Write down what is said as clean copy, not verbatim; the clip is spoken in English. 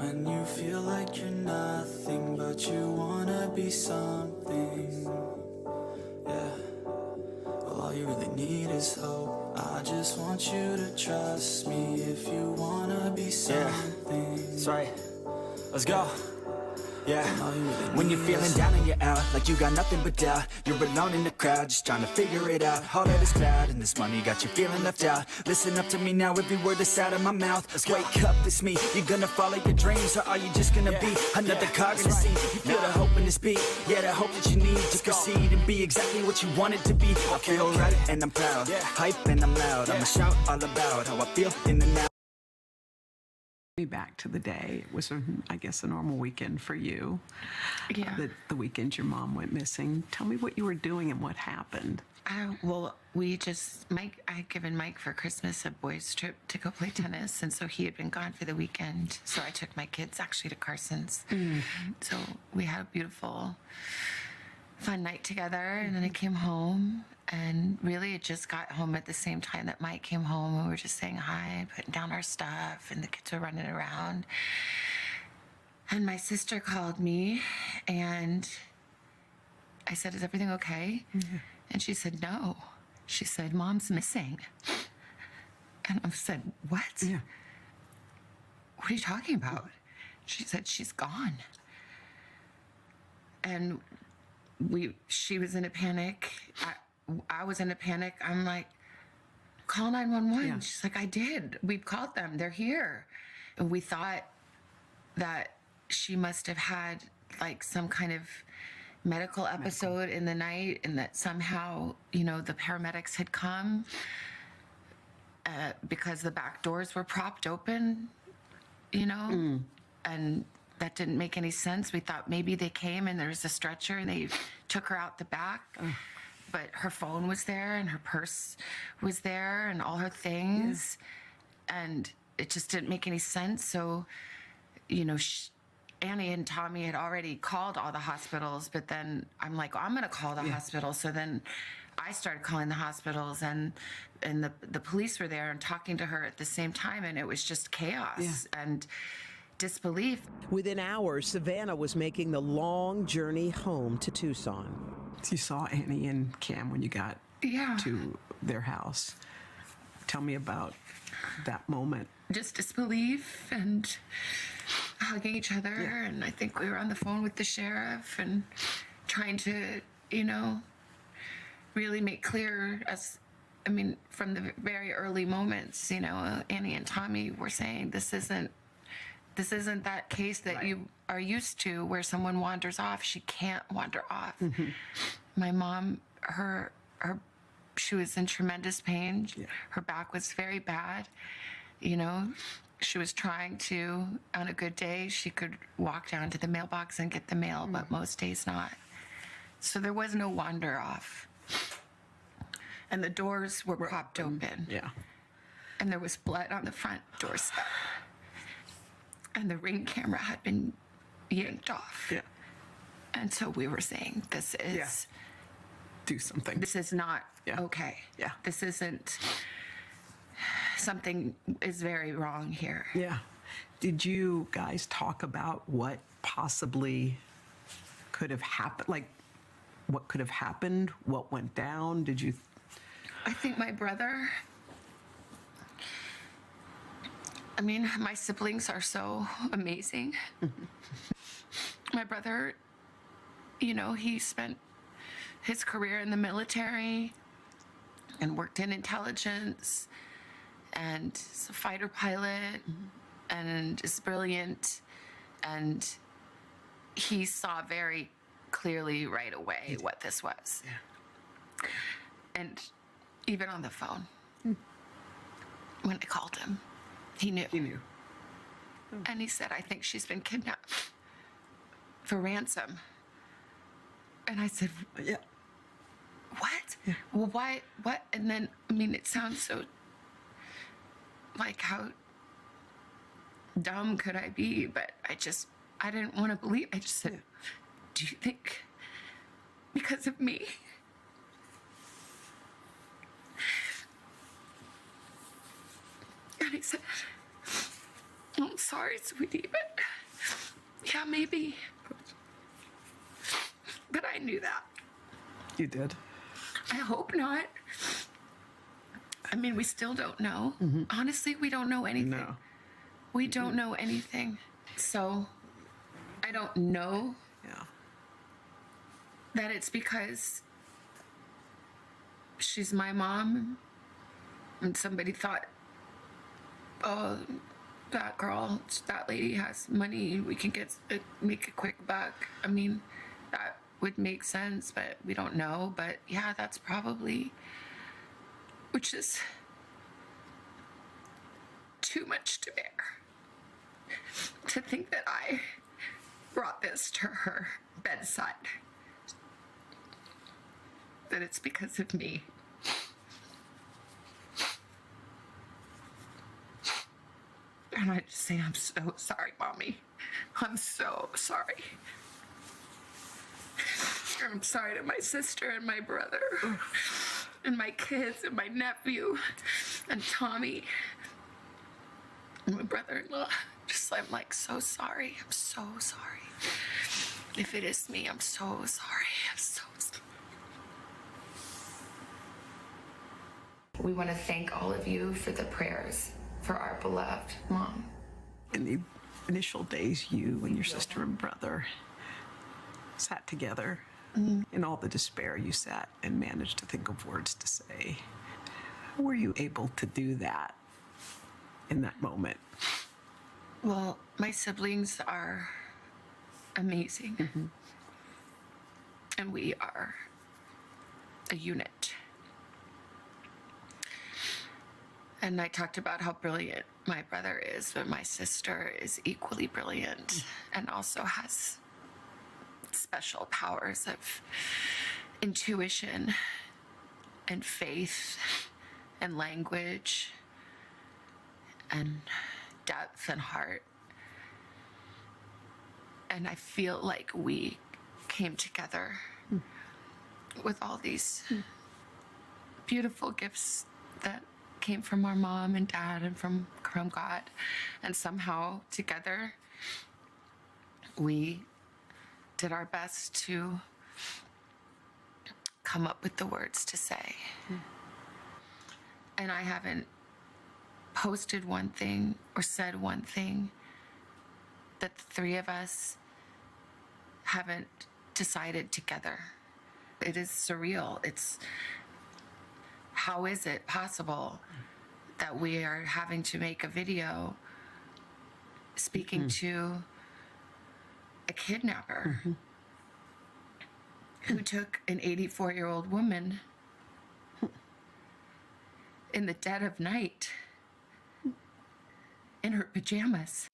when you feel like you're nothing, but you wanna be something. Yeah, well, all you really need is hope. I just want you to trust me if you wanna be something. That's right. Let's go. Yeah, when you're feeling down and you're out, like you got nothing but doubt, you're alone in the crowd, just trying to figure it out. All of this cloud and this money got you feeling left out. Listen up to me now, every word that's out of my mouth. Wake up, it's me. You gonna follow your dreams, or are you just gonna be another cog in the scene? You feel the hope in this beat, yeah, the hope that you need to proceed and be exactly what you want it to be. I feel right and I'm proud, hype and I'm loud. I'ma shout all about how I feel in the now. Back to the day. It was, I guess, a normal weekend for you. Yeah. The weekend your mom went missing. Tell me what you were doing and what happened. Well, I had given Mike for Christmas a boys' trip to go play tennis, and so he had been gone for the weekend. So I took my kids actually to Carson's. So we had a beautiful, fun night together, and then I came home. And really, it just got home at the same time that Mike came home. We were just saying hi, putting down our stuff, and the kids were running around. And my sister called me, and I said, "Is everything okay?" Mm-hmm. And she said, "No." She said, "Mom's missing." And I said, "What? Yeah. What are you talking about?" She said, "She's gone." And she was in a panic. I was in a panic. I'm like, "Call 911. Yeah. She's like, "I did. We've called them. They're here." And we thought that she must have had like some kind of medical episode in the night, and that somehow, the paramedics had come because the back doors were propped open, and that didn't make any sense. We thought maybe they came and there was a stretcher and they took her out the back. But her phone was there and her purse was there and all her things. And it just didn't make any sense. So, Annie and Tommy had already called all the hospitals, but then I'm like, I'm going to call the hospital. So then I started calling the hospitals, and the police were there and talking to her at the same time. And it was just chaos and disbelief. Within hours, Savannah was making the long journey home to Tucson. You saw Annie and Cam when you got to their house. Tell me about that moment. Just disbelief and hugging each other. And I think we were on the phone with the sheriff and trying to, really make clear from the very early moments, Annie and Tommy were saying this isn't that case that you are used to where someone wanders off. She can't wander off. Mm-hmm. My mom, she was in tremendous pain. Yeah. Her back was very bad. She was trying to, on a good day, she could walk down to the mailbox and get the mail, but most days not. So there was no wander off. And the doors were propped open. Yeah. And there was blood on the front doorstep. And the Ring camera had been yanked off. Yeah. And so we were saying, this is... Do something. This is not okay. Yeah. This isn't... Something is very wrong here. Yeah. Did you guys talk about what possibly could have happened? Like, what could have happened? What went down? Did you... I think my brother... my siblings are so amazing. My brother, he spent his career in the military and worked in intelligence and is a fighter pilot and is brilliant. And he saw very clearly right away what this was. Yeah. And even on the phone, when I called him, he knew. He knew. Oh. And he said, "I think she's been kidnapped for ransom." And I said, "Yeah. What? Yeah. Well, why? What?" And then, it sounds so like, how dumb could I be? But I didn't want to believe. I just said, "Do you think because of me?" And he said, I'm sorry, sweetie, but yeah, maybe. But I knew that. You did. I hope not. I mean, we still don't know. Honestly, we don't know anything. No. We don't know anything. So I don't know Yeah. that it's because she's my mom and somebody thought, oh, that girl, that lady has money, we can make a quick buck. I mean, that would make sense, but we don't know. But yeah, that's probably, which is too much to bear. To think that I brought this to her bedside, that it's because of me. And I just say, I'm so sorry, Mommy. I'm so sorry. I'm sorry to my sister and my brother and my kids and my nephew and Tommy and my brother-in-law. I'm like so sorry. I'm so sorry. If it is me, I'm so sorry. I'm so sorry. We want to thank all of you for the prayers for our beloved mom. In the initial days, you and your sister and brother sat together. In all the despair, you sat and managed to think of words to say. How were you able to do that in that moment? Well, my siblings are amazing. And we are a unit. And I talked about how brilliant my brother is, but my sister is equally brilliant and also has special powers of intuition and faith and language and depth and heart. And I feel like we came together with all these beautiful gifts that came from our mom and dad and from God. And somehow together we did our best to come up with the words to say. And I haven't posted one thing or said one thing that the three of us haven't decided together. It is surreal. It's, how is it possible that we are having to make a video speaking to a kidnapper who took an 84-year-old woman in the dead of night in her pajamas?